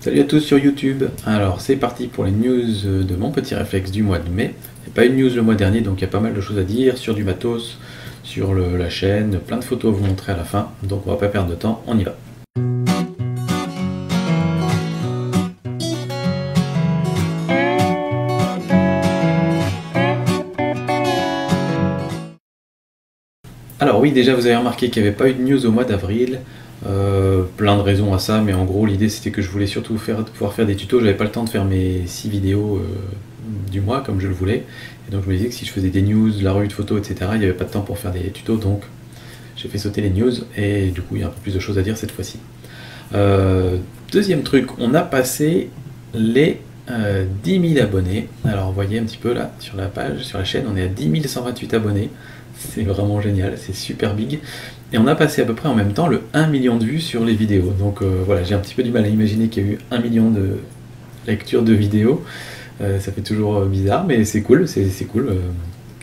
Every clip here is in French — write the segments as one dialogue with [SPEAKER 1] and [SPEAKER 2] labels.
[SPEAKER 1] Salut à tous sur YouTube. Alors c'est parti pour les news de mon petit réflexe du mois de mai. Il n'y a pas une news le mois dernier, donc il y a pas mal de choses à dire sur du matos, sur la chaîne, plein de photos à vous montrer à la fin. Donc on va pas perdre de temps, on y va. Alors oui, déjà vous avez remarqué qu'il n'y avait pas eu de news au mois d'avril. Plein de raisons à ça, mais en gros l'idée c'était que je voulais surtout pouvoir faire des tutos. J'avais pas le temps de faire mes 6 vidéos du mois comme je le voulais. Et donc je me disais que si je faisais des news, la revue de photos, etc., il n'y avait pas de temps pour faire des tutos, donc j'ai fait sauter les news et du coup il y a un peu plus de choses à dire cette fois-ci. Deuxième truc, on a passé les 10 000 abonnés. Alors vous voyez un petit peu là sur la page, sur la chaîne, on est à 10 128 abonnés. C'est vraiment génial, c'est super big. Et on a passé à peu près en même temps le 1 million de vues sur les vidéos. Donc voilà, j'ai un petit peu du mal à imaginer qu'il y a eu 1 million de lectures de vidéos. Ça fait toujours bizarre, mais c'est cool, c'est cool.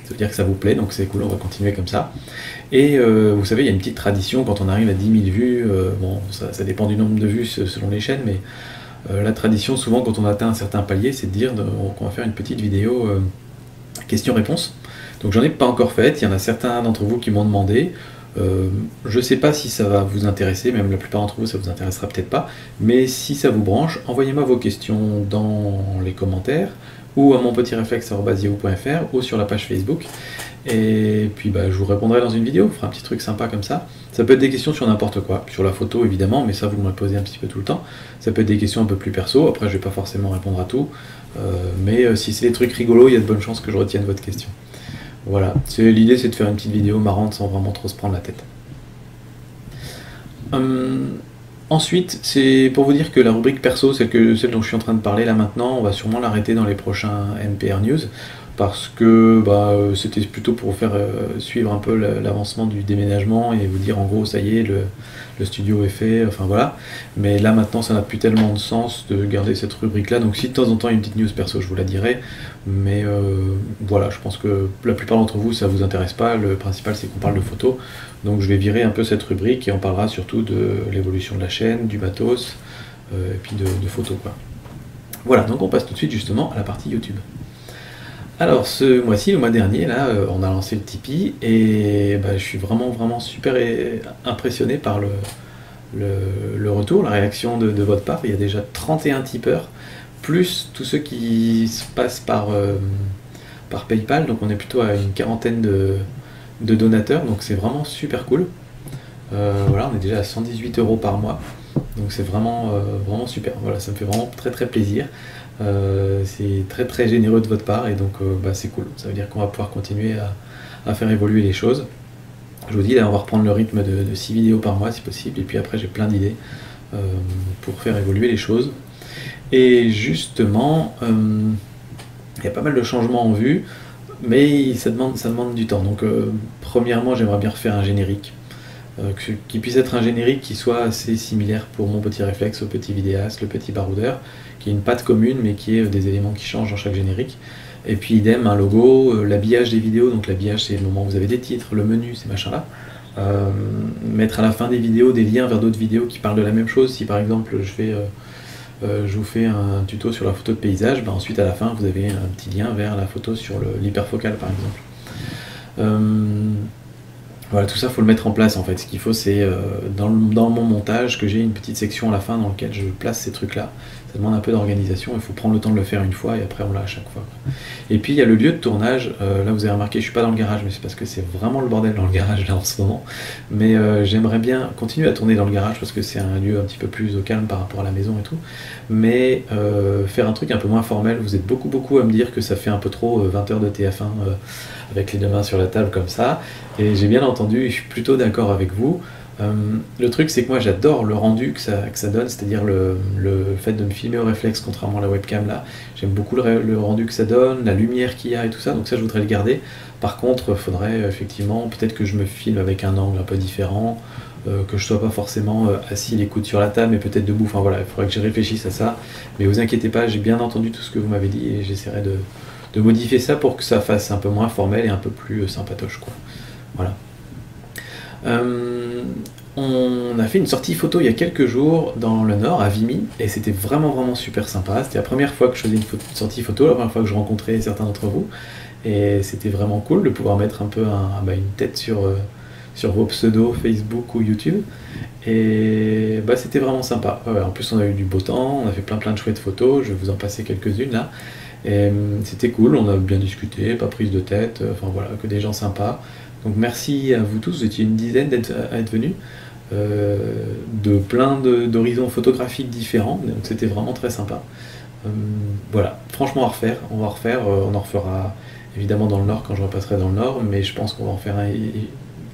[SPEAKER 1] Ça veut dire que ça vous plaît, donc c'est cool, on va continuer comme ça. Et vous savez, il y a une petite tradition, quand on arrive à 10 000 vues, bon, ça dépend du nombre de vues selon les chaînes, mais la tradition, souvent, quand on atteint un certain palier, c'est de dire qu'on va faire une petite vidéo question-réponse. Donc j'en ai pas encore fait, il y en a certains d'entre vous qui m'ont demandé. Je sais pas si ça va vous intéresser, même la plupart d'entre vous ça vous intéressera peut-être pas, mais si ça vous branche, envoyez-moi vos questions dans les commentaires ou à monpetitréflexe@yahoo.fr ou sur la page Facebook. Et puis bah, je vous répondrai dans une vidéo, on fera un petit truc sympa comme ça. Ça peut être des questions sur n'importe quoi, sur la photo évidemment, mais ça vous me le posez un petit peu tout le temps. Ça peut être des questions un peu plus perso, après je vais pas forcément répondre à tout, mais si c'est des trucs rigolos, il y a de bonnes chances que je retienne votre question. Voilà, l'idée c'est de faire une petite vidéo marrante sans vraiment trop se prendre la tête. Ensuite, c'est pour vous dire que la rubrique perso, celle dont je suis en train de parler là maintenant, on va sûrement l'arrêter dans les prochains MPR News, parce que c'était plutôt pour faire suivre un peu l'avancement du déménagement et vous dire en gros ça y est, le studio est fait, enfin voilà. Mais là maintenant ça n'a plus tellement de sens de garder cette rubrique là, donc si de temps en temps il y a une petite news perso je vous la dirai, mais voilà, je pense que la plupart d'entre vous ça vous intéresse pas, le principal c'est qu'on parle de photos, donc je vais virer un peu cette rubrique et on parlera surtout de l'évolution de la chaîne, du matos, et puis de photos quoi. Voilà, donc on passe tout de suite justement à la partie YouTube. Alors ce mois-ci, le mois dernier, là, on a lancé le Tipeee et je suis vraiment super impressionné par le retour, la réaction de votre part. Il y a déjà 31 tipeurs, plus tous ceux qui se passent par PayPal, donc on est plutôt à une quarantaine de donateurs, donc c'est vraiment super cool. Voilà, on est déjà à 118 € par mois, donc c'est vraiment super. Voilà, ça me fait vraiment très plaisir. C'est très généreux de votre part et donc c'est cool. Ça veut dire qu'on va pouvoir continuer à faire évoluer les choses. Je vous dis, là on va reprendre le rythme de 6 vidéos par mois si possible, et puis après j'ai plein d'idées pour faire évoluer les choses. Et justement, il y a pas mal de changements en vue, mais ça demande du temps. Donc premièrement, j'aimerais bien refaire un générique. Qui puisse être un générique qui soit assez similaire pour mon petit réflexe au petit vidéaste, le petit baroudeur, qui ait une patte commune mais qui ait des éléments qui changent dans chaque générique. Et puis idem, un logo, l'habillage des vidéos, donc l'habillage c'est le moment où vous avez des titres, le menu, ces machins là. Mettre à la fin des vidéos des liens vers d'autres vidéos qui parlent de la même chose. Si par exemple je vous fais un tuto sur la photo de paysage, ensuite à la fin vous avez un petit lien vers la photo sur l'hyperfocal par exemple. Voilà, tout ça, il faut le mettre en place en fait. Ce qu'il faut, c'est dans mon montage que j'ai une petite section à la fin dans laquelle je place ces trucs-là. Ça demande un peu d'organisation, il faut prendre le temps de le faire une fois et après on l'a à chaque fois. Et puis il y a le lieu de tournage. Là, vous avez remarqué, je suis pas dans le garage, mais c'est parce que c'est vraiment le bordel dans le garage là en ce moment. Mais j'aimerais bien continuer à tourner dans le garage parce que c'est un lieu un petit peu plus au calme par rapport à la maison et tout. Mais faire un truc un peu moins formel. Vous êtes beaucoup à me dire que ça fait un peu trop 20 heures de TF1 avec les deux mains sur la table comme ça. Et j'ai bien entendu, et je suis plutôt d'accord avec vous. Le truc c'est que moi j'adore le rendu que ça donne, c'est-à-dire le fait de me filmer au réflexe contrairement à la webcam là. J'aime beaucoup le rendu que ça donne, la lumière qu'il y a et tout ça, donc ça je voudrais le garder. Par contre il faudrait effectivement peut-être que je me filme avec un angle un peu différent, que je sois pas forcément assis les coudes sur la table mais peut-être debout, enfin voilà, il faudrait que je réfléchisse à ça. Mais vous inquiétez pas, j'ai bien entendu tout ce que vous m'avez dit et j'essaierai de modifier ça pour que ça fasse un peu moins formel et un peu plus sympatoche quoi. Voilà. On a fait une sortie photo il y a quelques jours dans le Nord, à Vimy, et c'était vraiment super sympa. C'était la première fois que je faisais une sortie photo, la première fois que je rencontrais certains d'entre vous, et c'était vraiment cool de pouvoir mettre un peu une tête sur vos pseudos Facebook ou YouTube. Et c'était vraiment sympa. Ouais, en plus, on a eu du beau temps, on a fait plein de chouettes photos, je vais vous en passer quelques-unes là. Et c'était cool, on a bien discuté, pas prise de tête, enfin voilà, que des gens sympas. Donc merci à vous tous, vous étiez une dizaine à être venus, de plein d'horizons photographiques différents, donc c'était vraiment très sympa. Voilà, franchement on va refaire, on en refera évidemment dans le Nord quand je repasserai dans le Nord, mais je pense qu'on va en faire un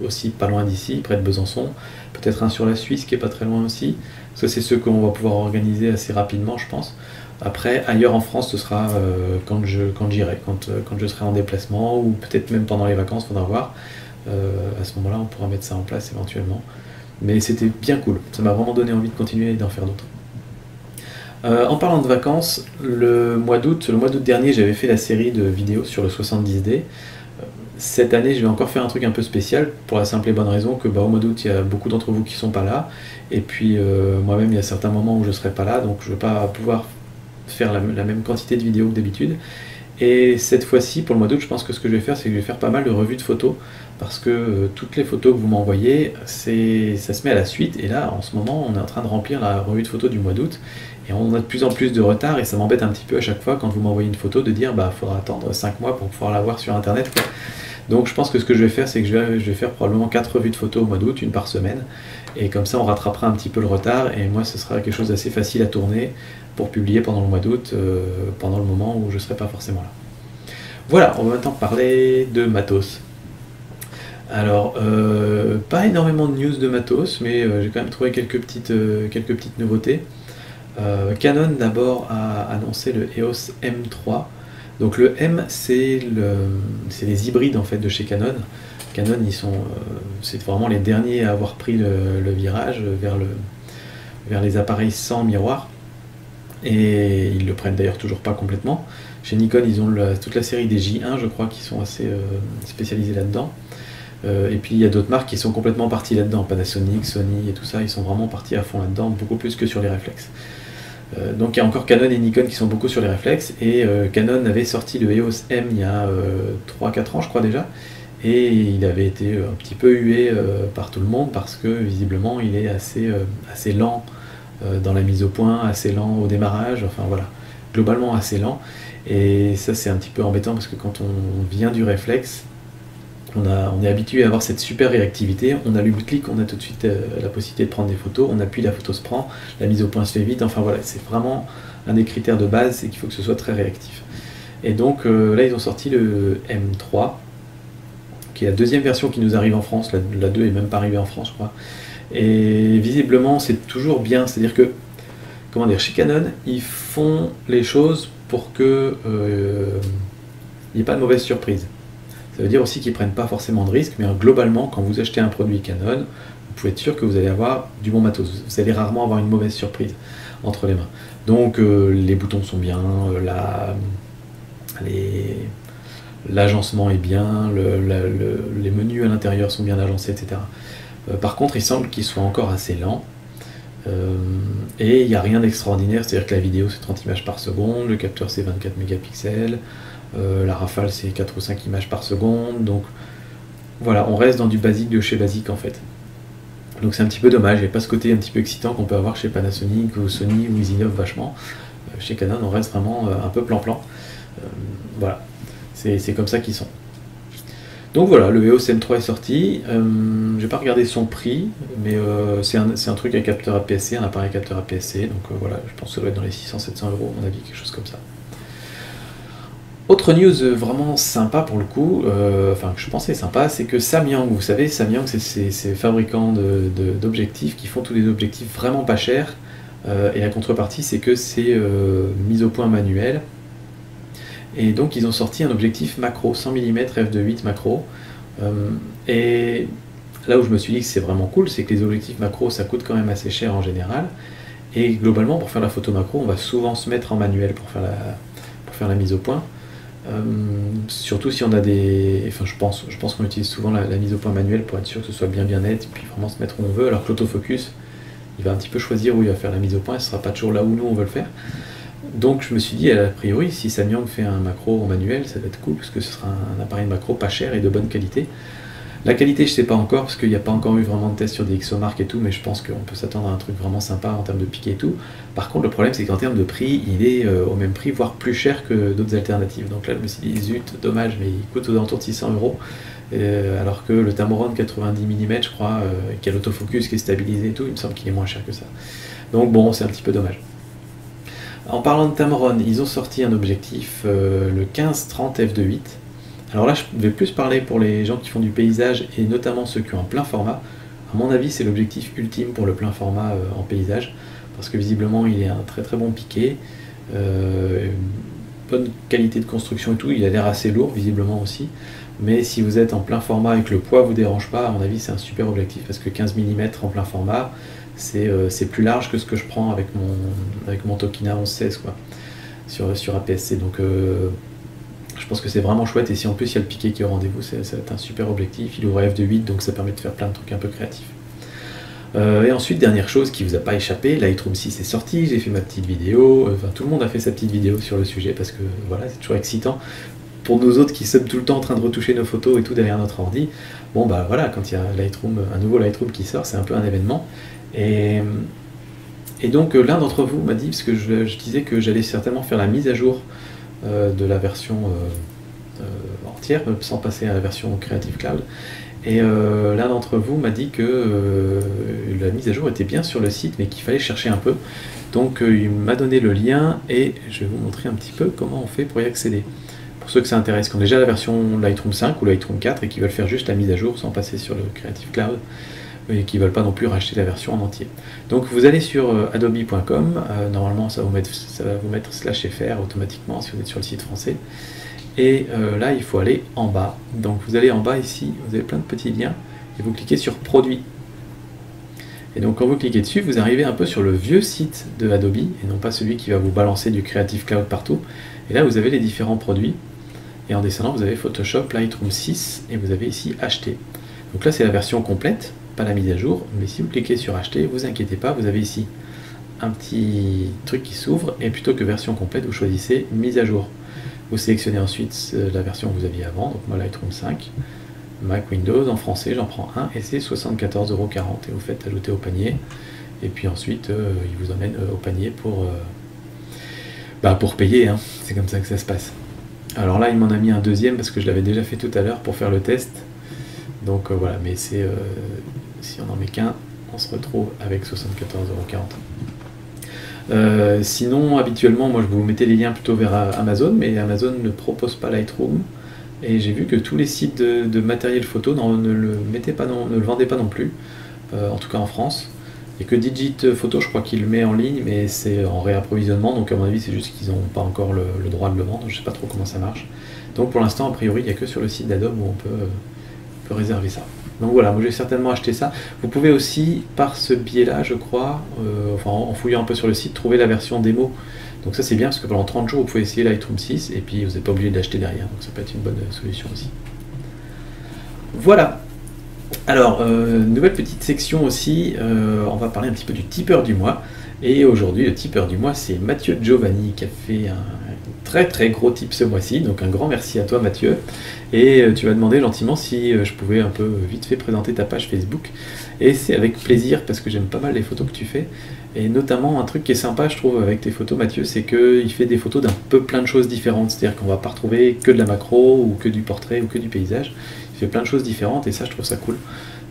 [SPEAKER 1] aussi pas loin d'ici, près de Besançon, peut-être un sur la Suisse qui est pas très loin aussi. Ça c'est ceux qu'on va pouvoir organiser assez rapidement je pense. Après, ailleurs en France, ce sera quand j'irai, quand je serai en déplacement, ou peut-être même pendant les vacances, faudra voir. À ce moment-là, on pourra mettre ça en place éventuellement. Mais c'était bien cool, ça m'a vraiment donné envie de continuer et d'en faire d'autres. En parlant de vacances, le mois d'août dernier, j'avais fait la série de vidéos sur le 70D. Cette année, je vais encore faire un truc un peu spécial, pour la simple et bonne raison que au mois d'août, il y a beaucoup d'entre vous qui sont pas là, et puis moi-même, il y a certains moments où je serai pas là, donc je ne vais pas pouvoir faire la même quantité de vidéos que d'habitude. Et cette fois-ci, pour le mois d'août, je pense que ce que je vais faire, c'est que je vais faire pas mal de revues de photos, parce que toutes les photos que vous m'envoyez, ça se met à la suite, et là, en ce moment, on est en train de remplir la revue de photos du mois d'août, et on a de plus en plus de retard, et ça m'embête un petit peu à chaque fois, quand vous m'envoyez une photo, de dire, il faudra attendre 5 mois pour pouvoir la voir sur Internet, quoi. Donc je pense que ce que je vais faire, c'est que je vais faire probablement 4 revues de photos au mois d'août, une par semaine, et comme ça on rattrapera un petit peu le retard, et moi ce sera quelque chose d'assez facile à tourner pour publier pendant le mois d'août, pendant le moment où je ne serai pas forcément là. Voilà, on va maintenant parler de matos. Alors, pas énormément de news de matos, mais j'ai quand même trouvé quelques petites nouveautés. Canon d'abord a annoncé le EOS M3. Donc le M, c'est les hybrides en fait de chez Canon. Canon, c'est vraiment les derniers à avoir pris le virage vers les appareils sans miroir. Et ils le prennent d'ailleurs toujours pas complètement. Chez Nikon, ils ont toute la série des J1, je crois, qui sont assez spécialisés là-dedans. Et puis il y a d'autres marques qui sont complètement parties là-dedans. Panasonic, Sony et tout ça, ils sont vraiment partis à fond là-dedans, beaucoup plus que sur les réflexes. Donc il y a encore Canon et Nikon qui sont beaucoup sur les réflexes, et Canon avait sorti le EOS M il y a 3-4 ans je crois déjà, et il avait été un petit peu hué par tout le monde parce que visiblement il est assez lent dans la mise au point, assez lent au démarrage, enfin voilà, globalement assez lent, et ça c'est un petit peu embêtant parce que quand on vient du réflexe, on est habitué à avoir cette super réactivité, on allume le clic, on a tout de suite la possibilité de prendre des photos, on appuie, la photo se prend, la mise au point se fait vite, enfin voilà, c'est vraiment un des critères de base, c'est qu'il faut que ce soit très réactif. Et donc là ils ont sorti le M3, qui est la deuxième version qui nous arrive en France, la 2 est même pas arrivée en France je crois, et visiblement c'est toujours bien, c'est-à-dire que, comment dire, chez Canon, ils font les choses pour que il n'y ait pas de mauvaise surprise. Ça veut dire aussi qu'ils ne prennent pas forcément de risques, mais globalement, quand vous achetez un produit Canon, vous pouvez être sûr que vous allez avoir du bon matos. Vous allez rarement avoir une mauvaise surprise entre les mains. Donc les boutons sont bien, l'agencement est bien, les menus à l'intérieur sont bien agencés, etc. Par contre, il semble qu'ils soient encore assez lents. Et il n'y a rien d'extraordinaire, c'est-à-dire que la vidéo c'est 30 images par seconde, le capteur c'est 24 mégapixels, la rafale c'est 4 ou 5 images par seconde, donc voilà, on reste dans du basique de chez basique en fait. Donc c'est un petit peu dommage, il n'y a pas ce côté un petit peu excitant qu'on peut avoir chez Panasonic ou Sony, où ils innovent vachement. Chez Canon on reste vraiment un peu plan-plan. Voilà, c'est comme ça qu'ils sont. Donc voilà, le EOS M3 est sorti, j'ai pas regardé son prix, mais c'est un truc à capteur APS-C, un appareil capteur APS-C, donc voilà, je pense que ça doit être dans les 600-700 € à mon avis, quelque chose comme ça. Autre news vraiment sympa pour le coup, enfin que je pensais sympa, c'est que Samyang, vous savez, Samyang c'est ces fabricants d'objectifs qui font tous des objectifs vraiment pas chers, et la contrepartie c'est que c'est mise au point manuel. Et donc ils ont sorti un objectif macro 100 mm f2.8 macro, et là où je me suis dit que c'est vraiment cool, c'est que les objectifs macro ça coûte quand même assez cher en général, et globalement pour faire la photo macro on va souvent se mettre en manuel pour faire la mise au point. Surtout si on a des... Enfin, je pense qu'on utilise souvent la mise au point manuelle pour être sûr que ce soit bien net, et puis vraiment se mettre où on veut, alors que l'autofocus, il va un petit peu choisir où il va faire la mise au point, et ce sera pas toujours là où nous on veut le faire. Donc je me suis dit, a priori, si Samyang fait un macro en manuel, ça va être cool, parce que ce sera un appareil de macro pas cher et de bonne qualité. La qualité, je sais pas encore, parce qu'il n'y a pas encore eu vraiment de test sur des XO-Mark et tout, mais je pense qu'on peut s'attendre à un truc vraiment sympa en termes de piqué et tout. Par contre, le problème, c'est qu'en termes de prix, il est au même prix, voire plus cher que d'autres alternatives. Donc là, je me suis dit, zut, dommage, mais il coûte aux alentours de 600 euros. Alors que le Tamron 90 mm, je crois, qui a l'autofocus, qui est stabilisé et tout, il me semble qu'il est moins cher que ça. Donc bon, c'est un petit peu dommage. En parlant de Tamron, ils ont sorti un objectif, le 1530 f2.8. Alors là, je vais plus parler pour les gens qui font du paysage, et notamment ceux qui ont un plein format. À mon avis, c'est l'objectif ultime pour le plein format en paysage, parce que visiblement, il est un très très bon piqué, bonne qualité de construction et tout, il a l'air assez lourd, visiblement aussi. Mais si vous êtes en plein format et que le poids vous dérange pas, à mon avis, c'est un super objectif, parce que 15 mm en plein format, c'est plus large que ce que je prends avec mon Tokina 1116 quoi, sur APS-C. Donc je pense que c'est vraiment chouette, et si en plus il y a le piqué qui est au rendez-vous, ça va être un super objectif. Il ouvre f2.8, donc ça permet de faire plein de trucs un peu créatifs. Et ensuite, dernière chose qui vous a pas échappé, Lightroom 6 est sorti, j'ai fait ma petite vidéo, enfin tout le monde a fait sa petite vidéo sur le sujet, parce que voilà, c'est toujours excitant. Pour nous autres qui sommes tout le temps en train de retoucher nos photos et tout derrière notre ordi, bon bah voilà, quand il y a un nouveau Lightroom qui sort, c'est un peu un événement. Et donc l'un d'entre vous m'a dit, parce que je disais que j'allais certainement faire la mise à jour de la version entière, sans passer à la version Creative Cloud. Et l'un d'entre vous m'a dit que la mise à jour était bien sur le site, mais qu'il fallait chercher un peu. Donc il m'a donné le lien, et je vais vous montrer un petit peu comment on fait pour y accéder. Pour ceux que ça intéresse, qui ont déjà la version Lightroom 5 ou Lightroom 4 et qui veulent faire juste la mise à jour sans passer sur le Creative Cloud, et qui ne veulent pas non plus racheter la version en entier. Donc vous allez sur adobe.com, normalement ça va vous mettre /fr automatiquement si vous êtes sur le site français, et là il faut aller en bas. Donc vous allez en bas ici, vous avez plein de petits liens, et vous cliquez sur produits. Et donc quand vous cliquez dessus, vous arrivez un peu sur le vieux site de Adobe, et non pas celui qui va vous balancer du Creative Cloud partout. Et là vous avez les différents produits, et en descendant vous avez Photoshop, Lightroom 6, et vous avez ici acheter. Donc là c'est la version complète, pas la mise à jour, mais si vous cliquez sur acheter, vous inquiétez pas, vous avez ici un petit truc qui s'ouvre, et plutôt que version complète, vous choisissez mise à jour. Vous sélectionnez ensuite la version que vous aviez avant, donc moi Lightroom 5, Mac Windows, en français j'en prends un, et c'est 74,40 €, et vous faites ajouter au panier, et puis ensuite il vous emmène au panier pour payer, hein. C'est comme ça que ça se passe. Alors là il m'en a mis un deuxième, parce que je l'avais déjà fait tout à l'heure pour faire le test, donc voilà, mais c'est si on en met qu'un, on se retrouve avec 74,40 €. Sinon, habituellement, moi je vous mettais les liens plutôt vers Amazon, mais Amazon ne propose pas Lightroom, et j'ai vu que tous les sites de matériel photo ne le vendaient pas non plus, en tout cas en France. Et que Digit Photo, je crois qu'il le met en ligne, mais c'est en réapprovisionnement, donc à mon avis c'est juste qu'ils n'ont pas encore le droit de le vendre, je sais pas trop comment ça marche. Donc pour l'instant, a priori, il n'y a que sur le site d'Adobe où on peut réserver ça. Donc voilà, moi j'ai certainement acheté ça. Vous pouvez aussi, par ce biais-là, je crois, en fouillant un peu sur le site, trouver la version démo. Donc ça c'est bien, parce que pendant 30 jours, vous pouvez essayer Lightroom 6, et puis vous n'êtes pas obligé de l'acheter derrière, donc ça peut être une bonne solution aussi. Voilà. Alors, nouvelle petite section aussi, on va parler un petit peu du tipeur du mois. Et aujourd'hui, le tipeur du mois, c'est Mathieu Giovanni, qui a fait un très très gros tip ce mois-ci. Donc un grand merci à toi Mathieu. Et tu m'as demandé gentiment si je pouvais un peu vite fait présenter ta page Facebook. Et c'est avec plaisir, parce que j'aime pas mal les photos que tu fais. Et notamment un truc qui est sympa, je trouve, avec tes photos Mathieu, c'est qu'il fait des photos d'un peu plein de choses différentes. C'est-à-dire qu'on va pas retrouver que de la macro, ou que du portrait, ou que du paysage. Il fait plein de choses différentes, et ça je trouve ça cool.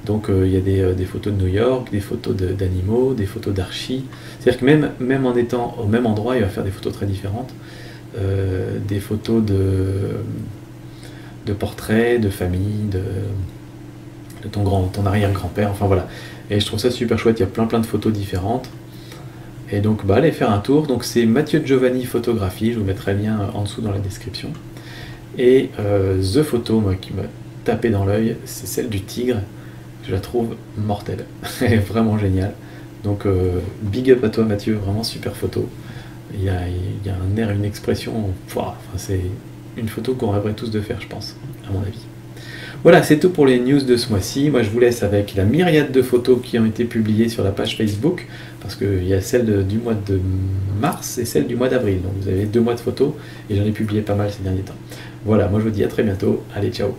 [SPEAKER 1] Donc il y a des photos de New York, des photos d'animaux, des photos d'archi. C'est-à-dire que même en étant au même endroit, il va faire des photos très différentes. Des photos de portraits, de famille, de ton arrière-grand-père, enfin voilà. Et je trouve ça super chouette, il y a plein de photos différentes. Et donc allez faire un tour. Donc c'est Mathieu Giovanni Photographie, je vous mettrai le lien en dessous dans la description. Et The Photo, moi, qui m'a tapé dans l'œil, c'est celle du tigre. Je la trouve mortelle, elle est vraiment géniale. Donc big up à toi Mathieu, vraiment super photo. Il y a un air, une expression, enfin, une photo qu'on rêverait tous de faire, je pense, à mon avis. Voilà, c'est tout pour les news de ce mois-ci. Moi, je vous laisse avec la myriade de photos qui ont été publiées sur la page Facebook, parce qu'il y a celle du mois de mars et celle du mois d'avril. Donc vous avez 2 mois de photos, et j'en ai publié pas mal ces derniers temps. Voilà, moi je vous dis à très bientôt. Allez, ciao!